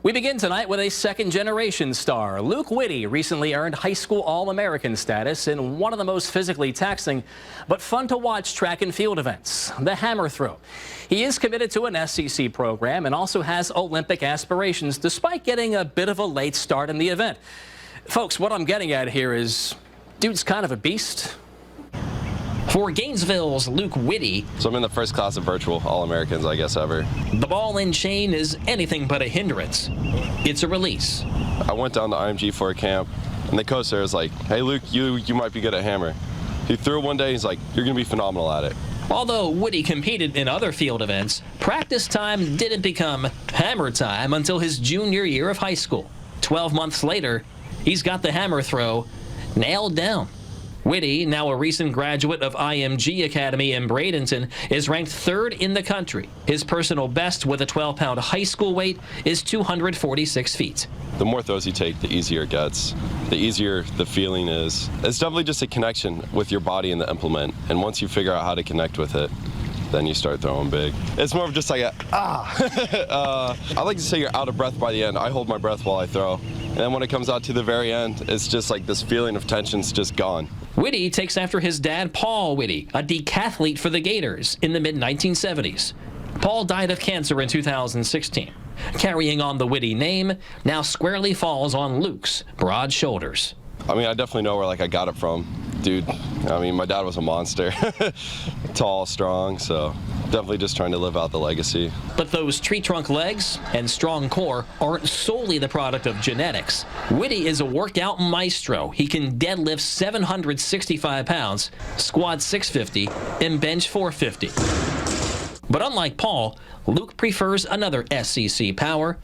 We begin tonight with a second-generation star. Luke Witte recently earned high school All-American status in one of the most physically taxing but fun-to-watch track and field events, the hammer throw. He is committed to an SEC program and also has Olympic aspirations, despite getting a bit of a late start in the event. Folks, what I'm getting at here is, dude's kind of a beast. For Gainesville's Luke Witte, so I'm in the first class of virtual All-Americans, I guess, ever. The ball and chain is anything but a hindrance. It's a release. I went down to IMG for a camp, and the coach there was like, hey, Luke, you might be good at hammer. He threw it one day, he's like, you're going to be phenomenal at it. Although Witte competed in other field events, practice time didn't become hammer time until his junior year of high school. 12 months later, he's got the hammer throw nailed down. Witte, now a recent graduate of IMG Academy in Bradenton, is ranked third in the country. His personal best with a 12-pound high school weight is 246 feet. The more throws you take, the easier it gets. The easier the feeling is. It's definitely just a connection with your body and the implement. And once you figure out how to connect with it, then you start throwing big. It's more of just like I like to say you're out of breath by the end. I hold my breath while I throw. And then when it comes out to the very end, it's just like this feeling of tension's just gone. Witte takes after his dad, Paul Witte, a decathlete for the Gators in the mid-1970s. Paul died of cancer in 2016. Carrying on the Witte name now squarely falls on Luke's broad shoulders. I mean, I definitely know where I got it from. Dude, I mean, my dad was a monster. Tall, strong, so definitely just trying to live out the legacy. But those tree trunk legs and strong core aren't solely the product of genetics. Witte is a workout maestro. He can deadlift 765 pounds, squat 650, and bench 450. But unlike Paul, Luke prefers another SEC power,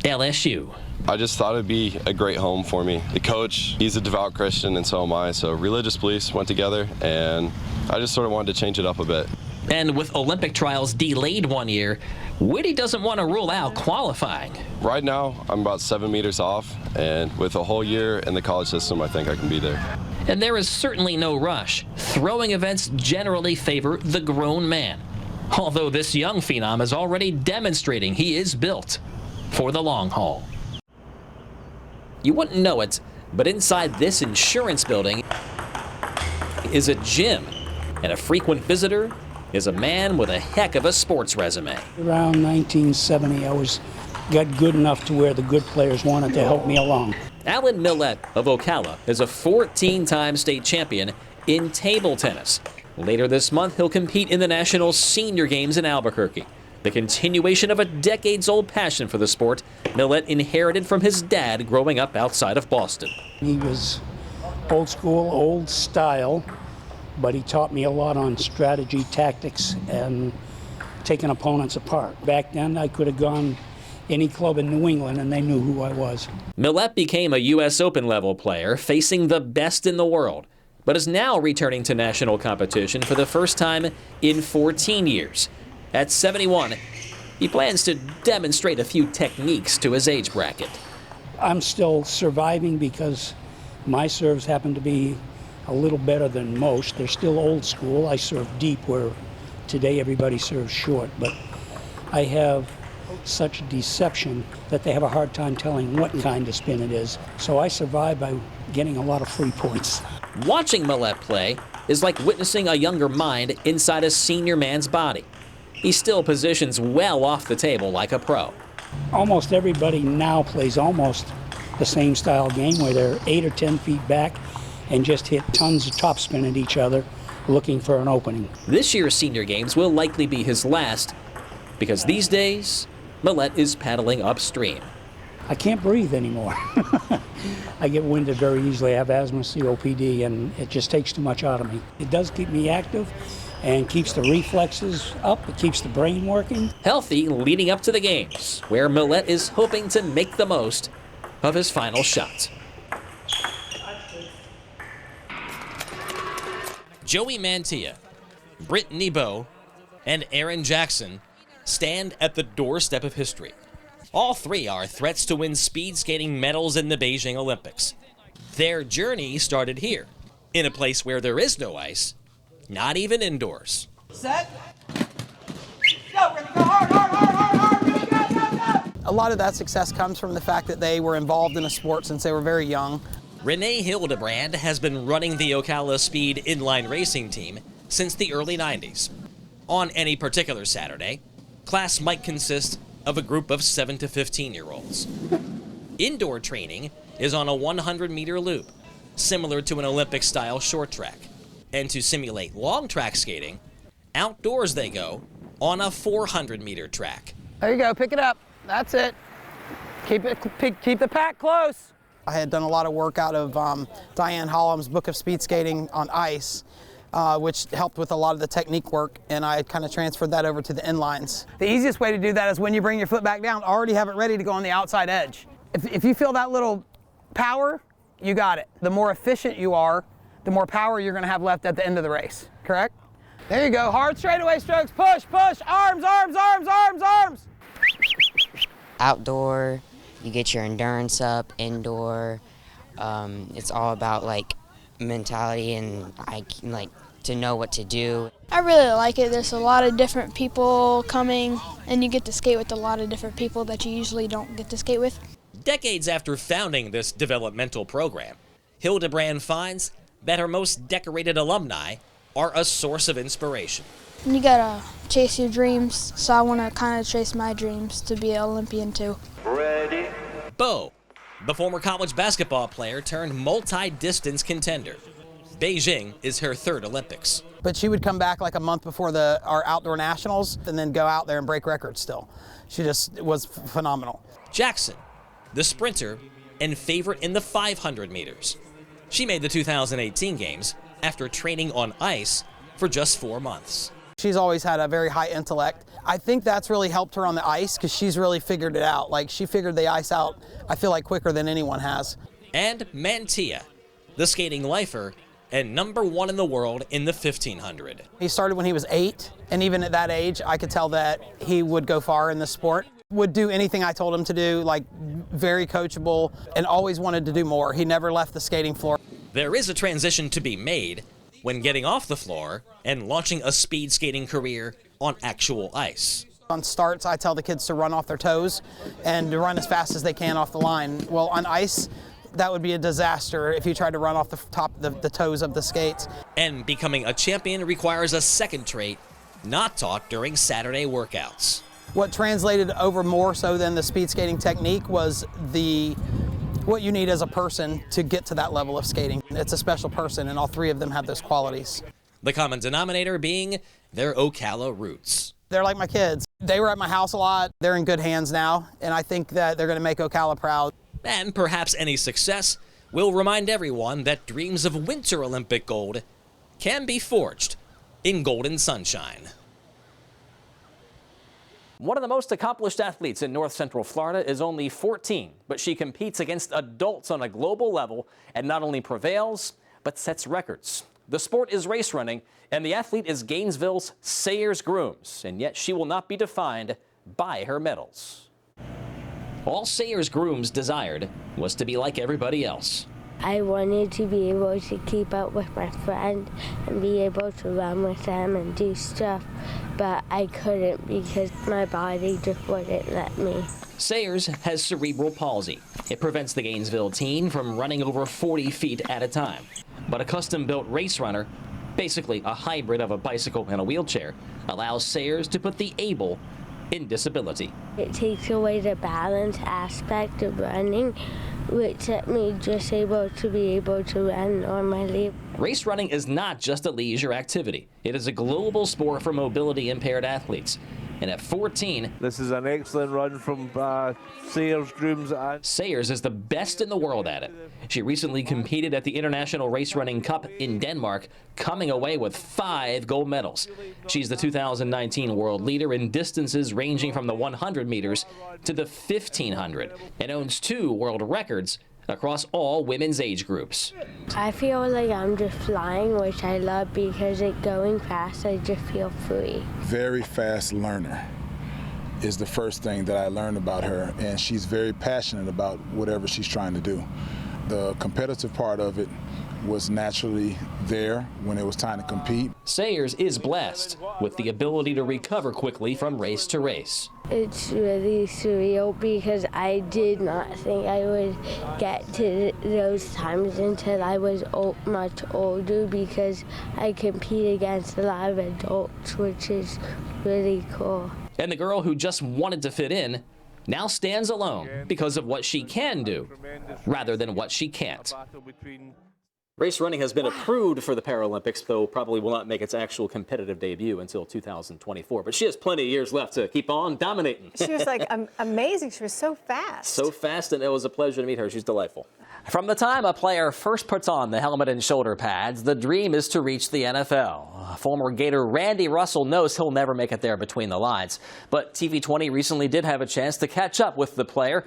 LSU. I just thought it'd be a great home for me. The coach, he's a devout Christian, and so am I, so religious beliefs went together, and I just sort of wanted to change it up a bit. And with Olympic trials delayed 1 year, Witte doesn't want to rule out qualifying. Right now, I'm about 7 meters off, and with a whole year in the college system, I think I can be there. And there is certainly no rush. Throwing events generally favor the grown man, although this young phenom is already demonstrating he is built for the long haul. You wouldn't know it, but inside this insurance building is a gym, and a frequent visitor is a man with a heck of a sports resume. Around 1970, I got good enough to where the good players wanted to help me along. Alan Millett of Ocala is a 14-time state champion in table tennis. Later this month, he'll compete in the National Senior Games in Albuquerque. The continuation of a decades-old passion for the sport Millett inherited from his dad growing up outside of Boston. He was old school, old style, but he taught me a lot on strategy, tactics, and taking opponents apart. Back then, I could have gone any club in New England, and they knew who I was. Millett became a U.S. Open-level player, facing the best in the world, but is now returning to national competition for the first time in 14 years. At 71, he plans to demonstrate a few techniques to his age bracket. I'm still surviving because my serves happen to be a little better than most. They're still old school. I serve deep where today everybody serves short, but I have such deception that they have a hard time telling what kind of spin it is. So I survive by getting a lot of free points. Watching Millett play is like witnessing a younger mind inside a senior man's body. He still positions well off the table like a pro. Almost everybody now plays almost the same style game where they're 8 or 10 feet back and just hit tons of topspin at each other looking for an opening. This year's Senior Games will likely be his last because these days, Millett is paddling upstream. I can't breathe anymore. I get winded very easily. I have asthma, COPD, and it just takes too much out of me. It does keep me active and keeps the reflexes up. It keeps the brain working. Healthy leading up to the games, where Millett is hoping to make the most of his final shot. Joey Mantilla, Brittany Bowe, and Aaron Jackson stand at the doorstep of history. All three are threats to win speed skating medals in the Beijing Olympics. Their journey started here, in a place where there is no ice, not even indoors. Set. Go, Ricky, go hard, hard, hard, hard, hard, Ricky, go, go, go. A lot of that success comes from the fact that they were involved in a sport since they were very young. Renee Hildebrand has been running the Ocala Speed inline racing team since the early 90s. On any particular Saturday, class might consist of a group of 7 to 15-year-olds. Indoor training is on a 100-meter loop, similar to an Olympic-style short track. And to simulate long track skating, outdoors they go on a 400-meter track. There you go, pick it up. That's it. Keep the pack close. I had done a lot of work out of Diane Holland's book of speed skating on ice, which helped with a lot of the technique work, and I kind of transferred that over to the inlines. The easiest way to do that is when you bring your foot back down, already have it ready to go on the outside edge. If you feel that little power, you got it. The more efficient you are, the more power you're going to have left at the end of the race, correct? There you go, hard straightaway strokes, push, push, arms, arms, arms, arms, arms. Outdoor, you get your endurance up. Indoor, it's all about like mentality and like to know what to do. I really like it. There's a lot of different people coming, and you get to skate with a lot of different people that you usually don't get to skate with. Decades after founding this developmental program, Hildebrand finds that her most decorated alumni are a source of inspiration. You gotta chase your dreams, so I want to kind of chase my dreams to be an Olympian too. Ready? Bo, the former college basketball player turned multi-distance contender. Beijing is her third Olympics. But she would come back like a month before our outdoor nationals and then go out there and break records still. She just was phenomenal. Jackson, the sprinter and favorite in the 500 meters. She made the 2018 games after training on ice for just 4 months. She's always had a very high intellect. I think that's really helped her on the ice because she's really figured it out. Like, she figured the ice out, I feel like, quicker than anyone has. And Mantia, the skating lifer and #1 in the world in the 1500. He started when he was 8, and even at that age, I could tell that he would go far in the sport. Would do anything I told him to do, like very coachable, and always wanted to do more. He never left the skating floor. There is a transition to be made when getting off the floor and launching a speed skating career on actual ice. On starts, I tell the kids to run off their toes and to run as fast as they can off the line. Well, on ice, that would be a disaster if you tried to run off the top, the toes of the skates. And becoming a champion requires a second trait not taught during Saturday workouts. What translated over more so than the speed skating technique was what you need as a person to get to that level of skating. It's a special person, and all three of them have those qualities. The common denominator being their Ocala roots. They're like my kids. They were at my house a lot. They're in good hands now, and I think that they're going to make Ocala proud. And perhaps any success will remind everyone that dreams of Winter Olympic gold can be forged in golden sunshine. One of the most accomplished athletes in North Central Florida is only 14, but she competes against adults on a global level and not only prevails, but sets records. The sport is race running, and the athlete is Gainesville's Sayers Grooms, and yet she will not be defined by her medals. All Sayers Grooms desired was to be like everybody else. I wanted to be able to keep up with my friend and be able to run with them and do stuff, but I couldn't because my body just wouldn't let me. Sayers has cerebral palsy. It prevents the Gainesville teen from running over 40 feet at a time. But a custom-built race runner, basically a hybrid of a bicycle and a wheelchair, allows Sayers to put the able in disability. It takes away the balance aspect of running, which let me just able to run normally. Race running is not just a leisure activity. It is a global sport for mobility impaired athletes. And at 14, this is an excellent run from Sayers Grooms. Sayers is the best in the world at it. She recently competed at the International Race Running Cup in Denmark, coming away with 5 gold medals. She's the 2019 world leader in distances ranging from the 100 meters to the 1500 and owns 2 world records across all women's age groups. I feel like I'm just flying, which I love because going fast, I just feel free. Very fast learner is the first thing that I learned about her, and she's very passionate about whatever she's trying to do. The competitive part of it was naturally there when it was time to compete. Sayers is blessed with the ability to recover quickly from race to race. It's really surreal because I did not think I would get to those times until I was much older, because I compete against a lot of adults, which is really cool. And the girl who just wanted to fit in now stands alone because of what she can do rather than what she can't. Race running has been approved for the Paralympics, though probably will not make its actual competitive debut until 2024. But she has plenty of years left to keep on dominating. She was like amazing. She was so fast. So fast, and it was a pleasure to meet her. She's delightful. From the time a player first puts on the helmet and shoulder pads, the dream is to reach the NFL. Former Gator Randy Russell knows he'll never make it there between the lines. But TV20 recently did have a chance to catch up with the player,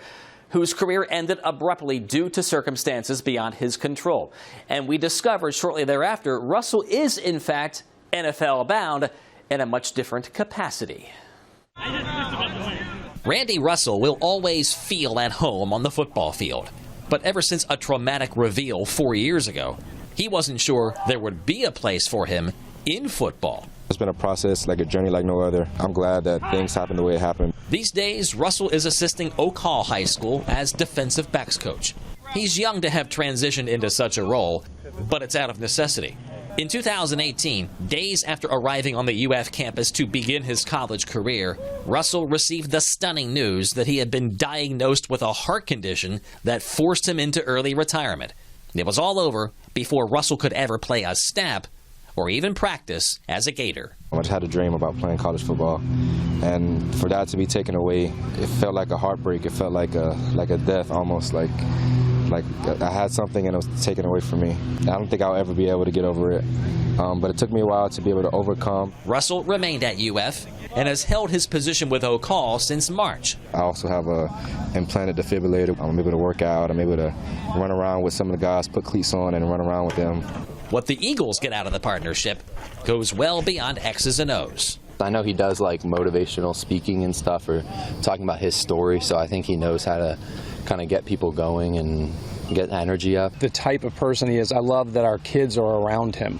whose career ended abruptly due to circumstances beyond his control. And we discovered shortly thereafter, Russell is in fact NFL bound in a much different capacity. Randy Russell will always feel at home on the football field. But ever since a traumatic reveal 4 years ago, he wasn't sure there would be a place for him in football. It's been a process, like a journey like no other. I'm glad that things happened the way it happened. These days, Russell is assisting Ocala High School as defensive backs coach. He's young to have transitioned into such a role, but it's out of necessity. In 2018, days after arriving on the UF campus to begin his college career, Russell received the stunning news that he had been diagnosed with a heart condition that forced him into early retirement. It was all over before Russell could ever play a snap or even practice as a Gator. I just had a dream about playing college football, and for that to be taken away, it felt like a heartbreak. It felt like a death, almost like I had something and it was taken away from me. I don't think I'll ever be able to get over it, but it took me a while to be able to overcome. Russell remained at UF and has held his position with Ocala since March. I also have a implanted defibrillator. I'm able to work out. I'm able to run around with some of the guys, put cleats on and run around with them. What the Eagles get out of the partnership goes well beyond X's and O's. I know he does like motivational speaking and stuff, or talking about his story, so I think he knows how to kind of get people going and get energy up. The type of person he is, I love that our kids are around him.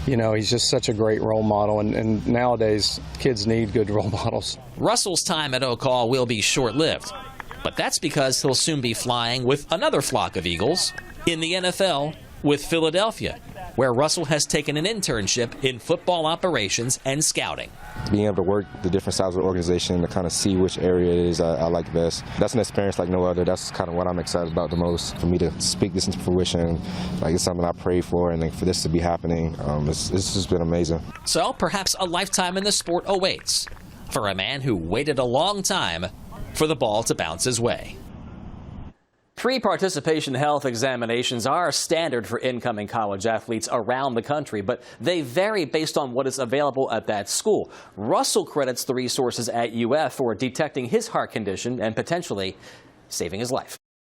You know, he's just such a great role model, and nowadays kids need good role models. Russell's time at Ocala will be short-lived, but that's because he'll soon be flying with another flock of Eagles in the NFL with Philadelphia, where Russell has taken an internship in football operations and scouting. Being able to work the different sides of the organization to kind of see which area it is I like best. That's an experience like no other. That's kind of what I'm excited about the most. For me to speak this into fruition, like it's something I prayed for, and for this to be happening, it's just been amazing. So perhaps a lifetime in the sport awaits for a man who waited a long time for the ball to bounce his way. Pre-participation health examinations are standard for incoming college athletes around the country, but they vary based on what is available at that school. Russell credits the resources at UF for detecting his heart condition and potentially saving his life.